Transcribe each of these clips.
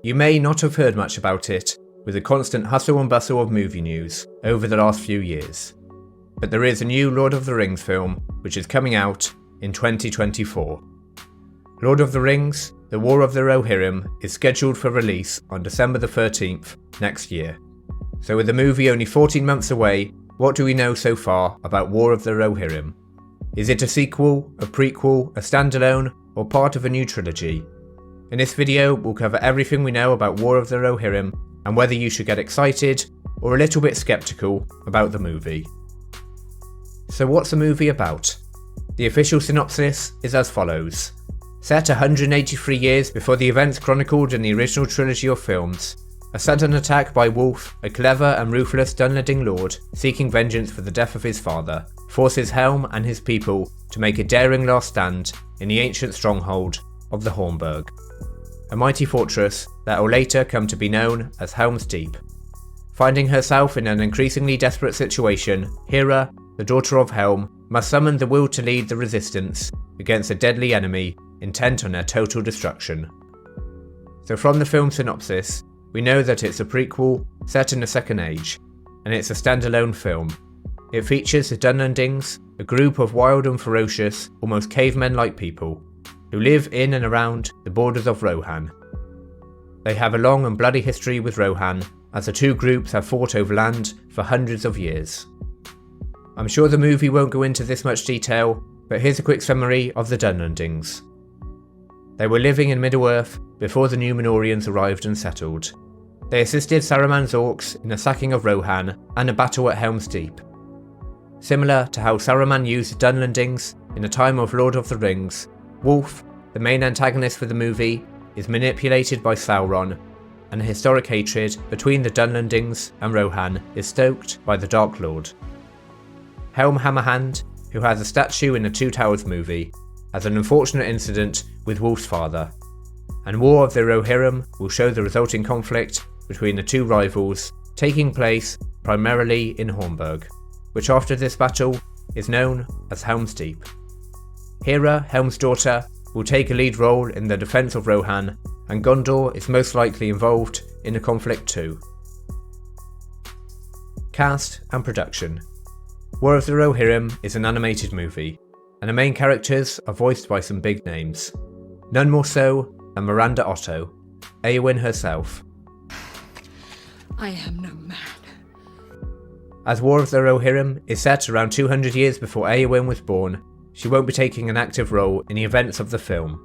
You may not have heard much about it, with the constant hustle and bustle of movie news over the last few years. But there is a new Lord of the Rings film which is coming out in 2024. Lord of the Rings, The War of the Rohirrim is scheduled for release on December the 13th next year. So with the movie only 14 months away, what do we know so far about War of the Rohirrim? Is it a sequel, a prequel, a standalone, or part of a new trilogy? In this video, we'll cover everything we know about War of the Rohirrim and whether you should get excited or a little bit skeptical about the movie. So what's the movie about? The official synopsis is as follows. Set 183 years before the events chronicled in the original trilogy of films, a sudden attack by Wolf, a clever and ruthless Dunlending lord seeking vengeance for the death of his father, forces Helm and his people to make a daring last stand in the ancient stronghold of the Hornburg, a mighty fortress that will later come to be known as Helm's Deep. Finding herself in an increasingly desperate situation, Hera, the daughter of Helm, must summon the will to lead the resistance against a deadly enemy intent on their total destruction. So from the film synopsis, we know that it's a prequel set in the Second Age, and it's a standalone film. It features the Dunlendings, a group of wild and ferocious, almost cavemen-like people, who live in and around the borders of Rohan. They have a long and bloody history with Rohan, as the two groups have fought over land for hundreds of years. I'm sure the movie won't go into this much detail, but here's a quick summary of the Dunlendings. They were living in Middle-earth before the Númenóreans arrived and settled. They assisted Saruman's orcs in the sacking of Rohan and a battle at Helm's Deep. Similar to how Saruman used the Dunlendings in the time of Lord of the Rings, Wolf, the main antagonist for the movie, is manipulated by Sauron, and a historic hatred between the Dunlendings and Rohan is stoked by the Dark Lord. Helm Hammerhand, who has a statue in the Two Towers movie, has an unfortunate incident with Wolf's father, and War of the Rohirrim will show the resulting conflict between the two rivals, taking place primarily in Hornburg, which after this battle is known as Helm's Deep. Hera, Helm's daughter, will take a lead role in the defense of Rohan, and Gondor is most likely involved in the conflict too. Cast and production. War of the Rohirrim is an animated movie, and the main characters are voiced by some big names. None more so than Miranda Otto, Éowyn herself. I am no man. As War of the Rohirrim is set around 200 years before Éowyn was born, she won't be taking an active role in the events of the film.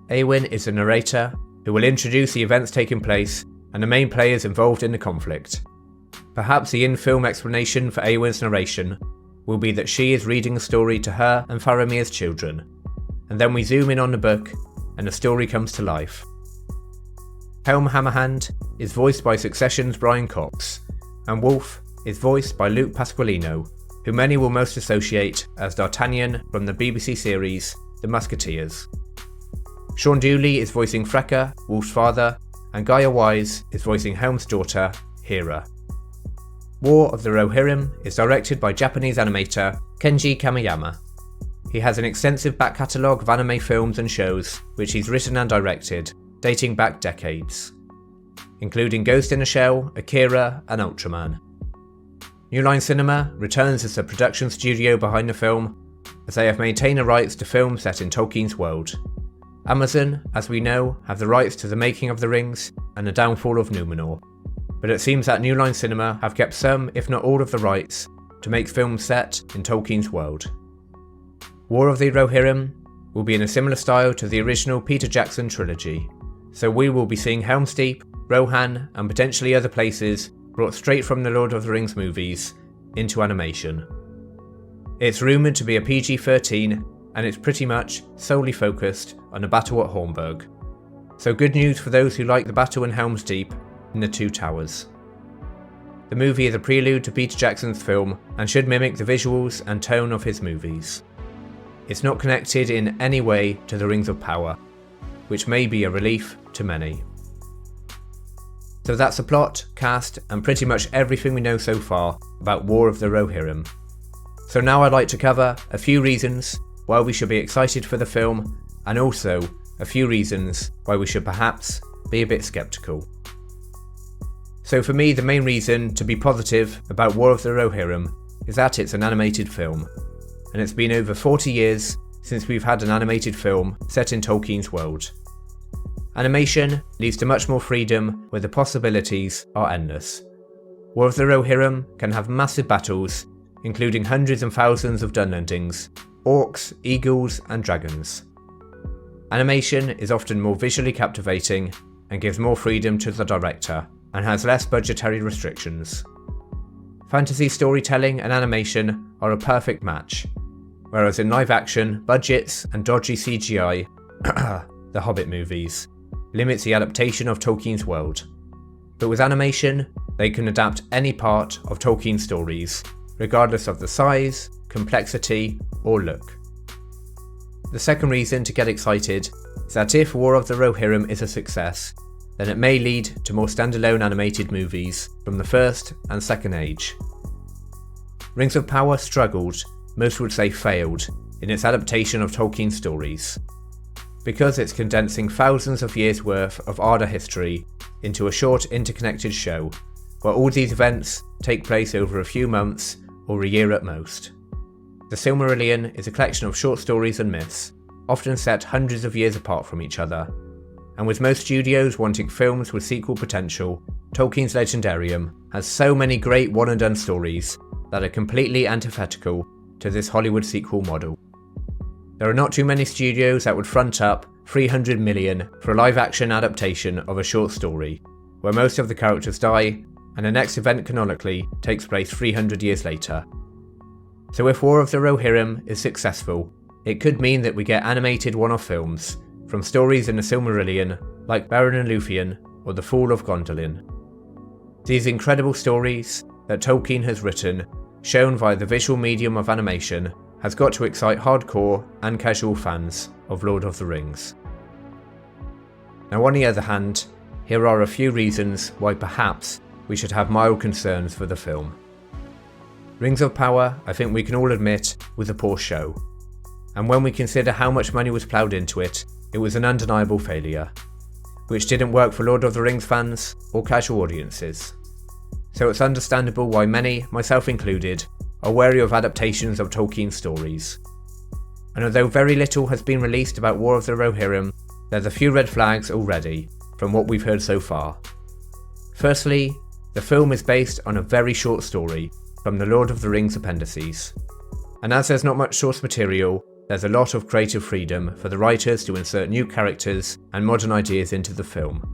Éowyn is the narrator who will introduce the events taking place and the main players involved in the conflict. Perhaps the in-film explanation for Éowyn's narration will be that she is reading a story to her and Faramir's children, and then we zoom in on the book and the story comes to life. Helm Hammerhand is voiced by Succession's Brian Cox, and Wolf is voiced by Luke Pasqualino, who many will most associate as D'Artagnan from the BBC series The Musketeers. Sean Dooley is voicing Freka, Wolf's father, and Gaia Wise is voicing Helm's daughter, Hera. War of the Rohirrim is directed by Japanese animator Kenji Kamiyama. He has an extensive back catalogue of anime films and shows which he's written and directed, dating back decades, including Ghost in a Shell, Akira, and Ultraman. New Line Cinema returns as the production studio behind the film, as they have maintained the rights to films set in Tolkien's world. Amazon, as we know, have the rights to The Making of the Rings and The Downfall of Númenor, but it seems that New Line Cinema have kept some, if not all of the rights, to make films set in Tolkien's world. War of the Rohirrim will be in a similar style to the original Peter Jackson trilogy, so we will be seeing Helm's Deep, Rohan, and potentially other places brought straight from the Lord of the Rings movies into animation. It's rumoured to be a PG-13, and it's pretty much solely focused on the battle at Hornburg. So good news for those who like the battle in Helm's Deep in the Two Towers. The movie is a prelude to Peter Jackson's film and should mimic the visuals and tone of his movies. It's not connected in any way to the Rings of Power, which may be a relief to many. So that's the plot, cast, and pretty much everything we know so far about War of the Rohirrim. So now I'd like to cover a few reasons why we should be excited for the film, and also a few reasons why we should perhaps be a bit sceptical. So for me, the main reason to be positive about War of the Rohirrim is that it's an animated film, and it's been over 40 years since we've had an animated film set in Tolkien's world. Animation leads to much more freedom where the possibilities are endless. War of the Rohirrim can have massive battles, including hundreds and thousands of Dunlendings, orcs, eagles and dragons. Animation is often more visually captivating and gives more freedom to the director, and has less budgetary restrictions. Fantasy storytelling and animation are a perfect match, whereas in live action, budgets and dodgy CGI, the Hobbit movies, limits the adaptation of Tolkien's world. But with animation, they can adapt any part of Tolkien's stories, regardless of the size, complexity, or look. The second reason to get excited is that if War of the Rohirrim is a success, then it may lead to more standalone animated movies from the First and Second Age. Rings of Power struggled, most would say failed, in its adaptation of Tolkien's stories, because it's condensing thousands of years' worth of Arda history into a short interconnected show, where all these events take place over a few months or a year at most. The Silmarillion is a collection of short stories and myths, often set hundreds of years apart from each other, and with most studios wanting films with sequel potential, Tolkien's Legendarium has so many great one-and-done stories that are completely antithetical to this Hollywood sequel model. There are not too many studios that would front up $300 million for a live-action adaptation of a short story, where most of the characters die, and the next event canonically takes place 300 years later. So if War of the Rohirrim is successful, it could mean that we get animated one-off films, from stories in the Silmarillion, like Beren and Luthien or The Fall of Gondolin. These incredible stories that Tolkien has written, shown via the visual medium of animation, has got to excite hardcore and casual fans of Lord of the Rings. Now on the other hand, here are a few reasons why perhaps we should have mild concerns for the film. Rings of Power, I think we can all admit, was a poor show, and when we consider how much money was ploughed into it, it was an undeniable failure, which didn't work for Lord of the Rings fans or casual audiences. So it's understandable why many, myself included, are wary of adaptations of Tolkien's stories. And although very little has been released about War of the Rohirrim, there's a few red flags already from what we've heard so far. Firstly, the film is based on a very short story from the Lord of the Rings appendices, and as there's not much source material, there's a lot of creative freedom for the writers to insert new characters and modern ideas into the film.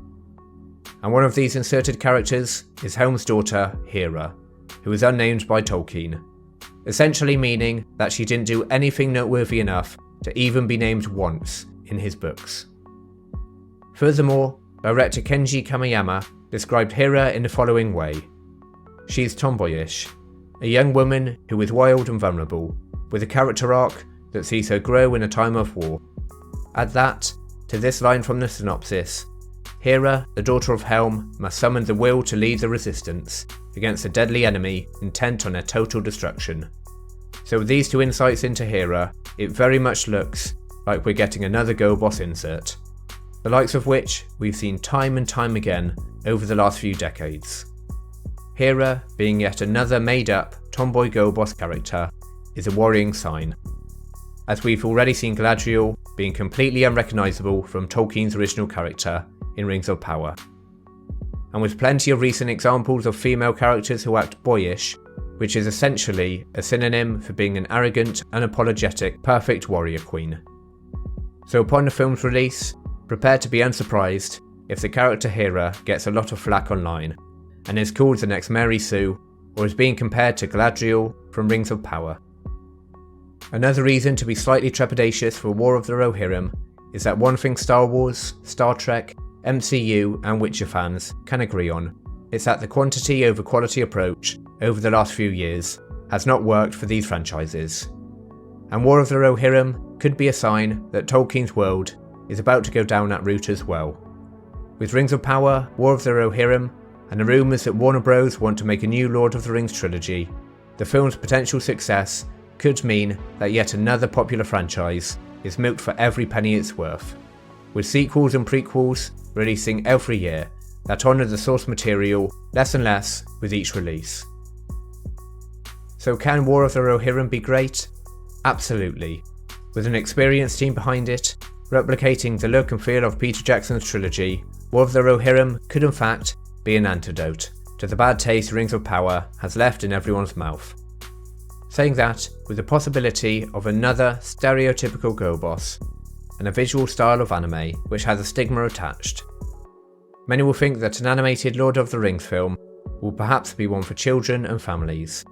And one of these inserted characters is Helm's daughter, Hera, who is unnamed by Tolkien, essentially meaning that she didn't do anything noteworthy enough to even be named once in his books. Furthermore, director Kenji Kamiyama described Hera in the following way. She is tomboyish, a young woman who is wild and vulnerable, with a character arc that sees her grow in a time of war. Add that to this line from the synopsis: Hera, the daughter of Helm, must summon the will to lead the resistance against a deadly enemy intent on their total destruction. So with these two insights into Hera, it very much looks like we're getting another girl boss insert, the likes of which we've seen time and time again over the last few decades. Hera, being yet another made-up tomboy girl boss character, is a worrying sign, as we've already seen Galadriel being completely unrecognisable from Tolkien's original character in Rings of Power. And with plenty of recent examples of female characters who act boyish, which is essentially a synonym for being an arrogant, unapologetic, perfect warrior queen. So upon the film's release, prepare to be unsurprised if the character Hera gets a lot of flack online, and is called the next Mary Sue, or is being compared to Galadriel from Rings of Power. Another reason to be slightly trepidatious for War of the Rohirrim is that one thing Star Wars, Star Trek, MCU and Witcher fans can agree on, is that the quantity over quality approach over the last few years has not worked for these franchises. And War of the Rohirrim could be a sign that Tolkien's world is about to go down that route as well. With Rings of Power, War of the Rohirrim, and the rumours that Warner Bros want to make a new Lord of the Rings trilogy, the film's potential success could mean that yet another popular franchise is milked for every penny it's worth. with sequels and prequels releasing every year that honour the source material less and less with each release. So can War of the Rohirrim be great? Absolutely. With an experienced team behind it, replicating the look and feel of Peter Jackson's trilogy, War of the Rohirrim could in fact be an antidote to the bad taste Rings of Power has left in everyone's mouth. Saying that with the possibility of another stereotypical girl boss, and a visual style of anime which has a stigma attached. Many will think that an animated Lord of the Rings film will perhaps be one for children and families,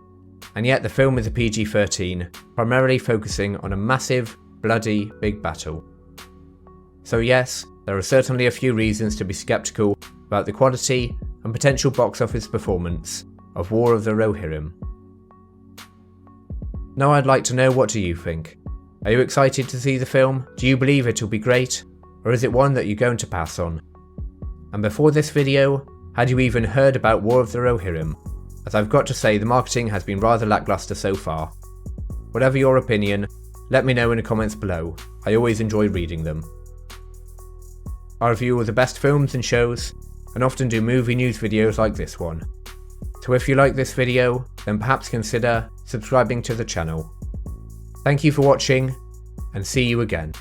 and yet the film is a PG-13, primarily focusing on a massive, bloody, big battle. So yes, there are certainly a few reasons to be skeptical about the quality and potential box office performance of War of the Rohirrim. Now I'd like to know, what do you think? Are you excited to see the film? Do you believe it will be great? Or is it one that you're going to pass on? And before this video, had you even heard about War of the Rohirrim? As I've got to say, the marketing has been rather lackluster so far. Whatever your opinion, let me know in the comments below. I always enjoy reading them. I review all the best films and shows, and often do movie news videos like this one. So if you like this video, then perhaps consider subscribing to the channel. Thank you for watching, and see you again.